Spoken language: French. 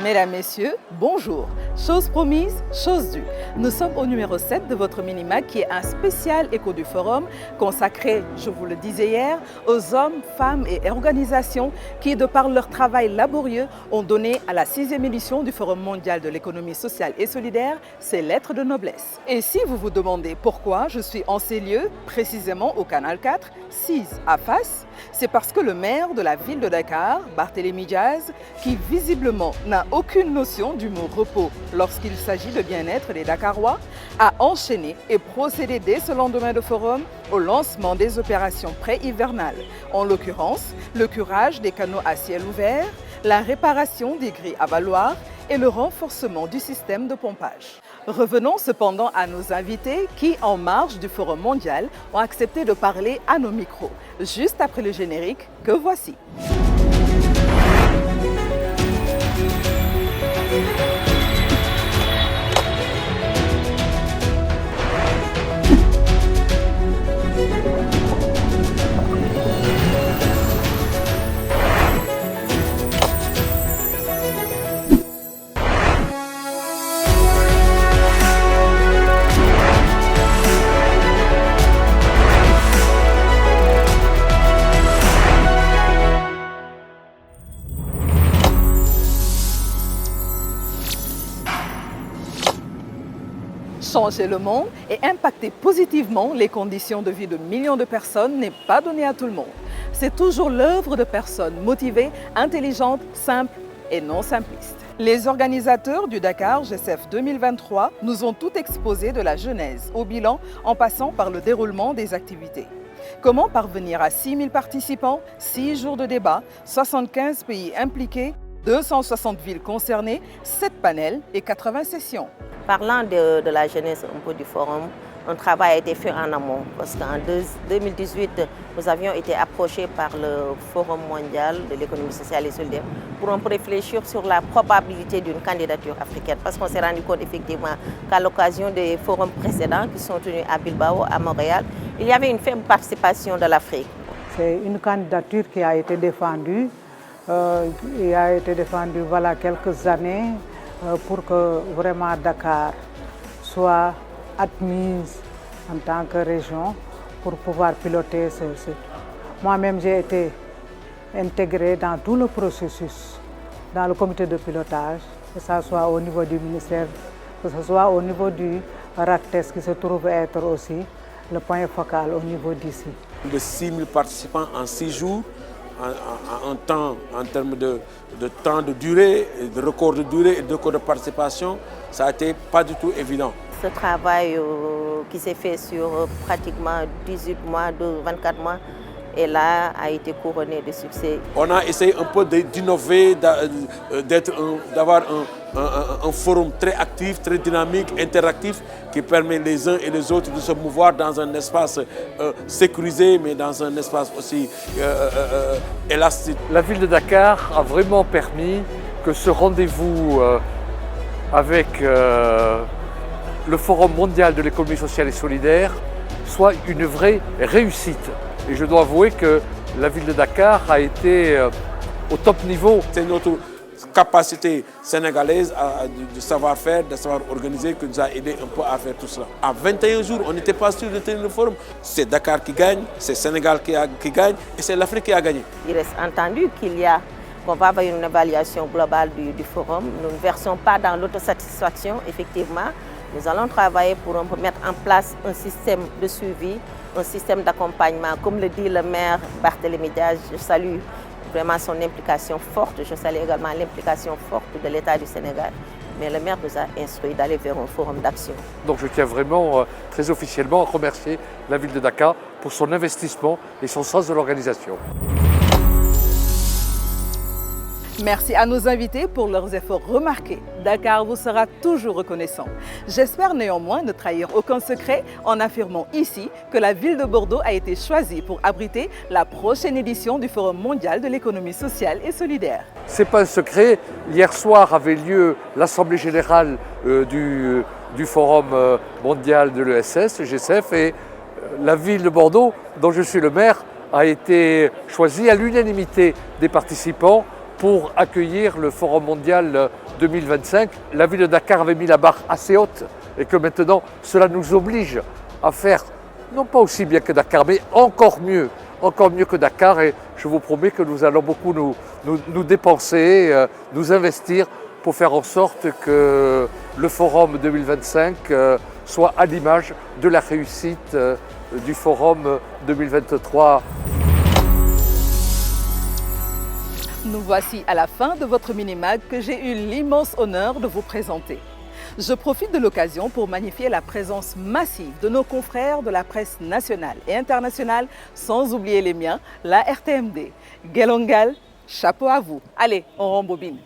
Mesdames, Messieurs, bonjour. Chose promise, chose due. Nous sommes au numéro 7 de votre Minimac qui est un spécial écho du forum consacré, je vous le disais hier, aux hommes, femmes et organisations qui, de par leur travail laborieux, ont donné à la 6e édition du Forum mondial de l'économie sociale et solidaire ses lettres de noblesse. Et si vous vous demandez pourquoi je suis en ces lieux, précisément au Canal 4, 6 à Fass, c'est parce que le maire de la ville de Dakar, Barthélémy Diaz, qui visiblement n'a aucune notion du mot repos lorsqu'il s'agit de bien-être des Dakarois, a enchaîné et procédé dès ce lendemain de forum au lancement des opérations pré-hivernales, en l'occurrence le curage des canaux à ciel ouvert, la réparation des grilles à valoir et le renforcement du système de pompage. Revenons cependant à nos invités qui, en marge du Forum mondial, ont accepté de parler à nos micros, juste après le générique que voici. Changer le monde et impacter positivement les conditions de vie de millions de personnes n'est pas donné à tout le monde. C'est toujours l'œuvre de personnes motivées, intelligentes, simples et non simplistes. Les organisateurs du Dakar GCF 2023 nous ont tout exposé de la genèse au bilan en passant par le déroulement des activités. Comment parvenir à 6 000 participants, 6 jours de débat, 75 pays impliqués, 260 villes concernées, 7 panels et 80 sessions. Parlant de la jeunesse un peu du forum, un travail a été fait en amont parce qu'en 2018, nous avions été approchés par le Forum mondial de l'économie sociale et solidaire pour un peu réfléchir sur la probabilité d'une candidature africaine parce qu'on s'est rendu compte effectivement qu'à l'occasion des forums précédents qui sont tenus à Bilbao, à Montréal, il y avait une faible participation de l'Afrique. C'est une candidature qui a été défendue, voilà quelques années pour que vraiment Dakar soit admise en tant que région pour pouvoir piloter ce. Moi-même, j'ai été intégrée dans tout le processus, dans le comité de pilotage, que ce soit au niveau du ministère, que ce soit au niveau du RACTES qui se trouve être aussi le point focal au niveau d'ici. De 6 000 participants en 6 jours, en termes de temps de durée, de record de durée et de record de participation, ça n'a été pas du tout évident. Ce travail qui s'est fait sur pratiquement 18 mois, 24 mois, et là a été couronné de succès. On a essayé un peu d'innover, d'avoir un forum très actif, très dynamique, interactif, qui permet les uns et les autres de se mouvoir dans un espace sécurisé, mais dans un espace aussi élastique. La ville de Dakar a vraiment permis que ce rendez-vous avec le Forum mondial de l'économie sociale et solidaire soit une vraie réussite. Et je dois avouer que la ville de Dakar a été au top niveau. C'est notre capacité sénégalaise de savoir-faire, de savoir organiser qui nous a aidé un peu à faire tout cela. À 21 jours, on n'était pas sûr de tenir le forum. C'est Dakar qui gagne, c'est Sénégal qui gagne et c'est l'Afrique qui a gagné. Il reste entendu qu'on va avoir une évaluation globale du forum. Nous ne versons pas dans l'autosatisfaction, effectivement. Nous allons travailler pour mettre en place un système de suivi, un système d'accompagnement. Comme le dit le maire Barthélémy Diaz, je salue vraiment son implication forte. Je salue également l'implication forte de l'État du Sénégal. Mais le maire nous a instruit d'aller vers un forum d'action. Donc je tiens vraiment très officiellement à remercier la ville de Dakar pour son investissement et son sens de l'organisation. Merci à nos invités pour leurs efforts remarqués. Dakar vous sera toujours reconnaissant. J'espère néanmoins ne trahir aucun secret en affirmant ici que la ville de Bordeaux a été choisie pour abriter la prochaine édition du Forum mondial de l'économie sociale et solidaire. Ce n'est pas un secret. Hier soir avait lieu l'Assemblée générale du Forum mondial de l'ESS, GCF, et la ville de Bordeaux, dont je suis le maire, a été choisie à l'unanimité des participants pour accueillir le Forum mondial 2025. La ville de Dakar avait mis la barre assez haute et que maintenant cela nous oblige à faire, non pas aussi bien que Dakar, mais encore mieux que Dakar. Et je vous promets que nous allons beaucoup nous dépenser, nous investir pour faire en sorte que le Forum 2025 soit à l'image de la réussite du Forum 2023. Nous voici à la fin de votre mini-mag que j'ai eu l'immense honneur de vous présenter. Je profite de l'occasion pour magnifier la présence massive de nos confrères de la presse nationale et internationale, sans oublier les miens, la RTMD. Gelongal, chapeau à vous. Allez, on rembobine.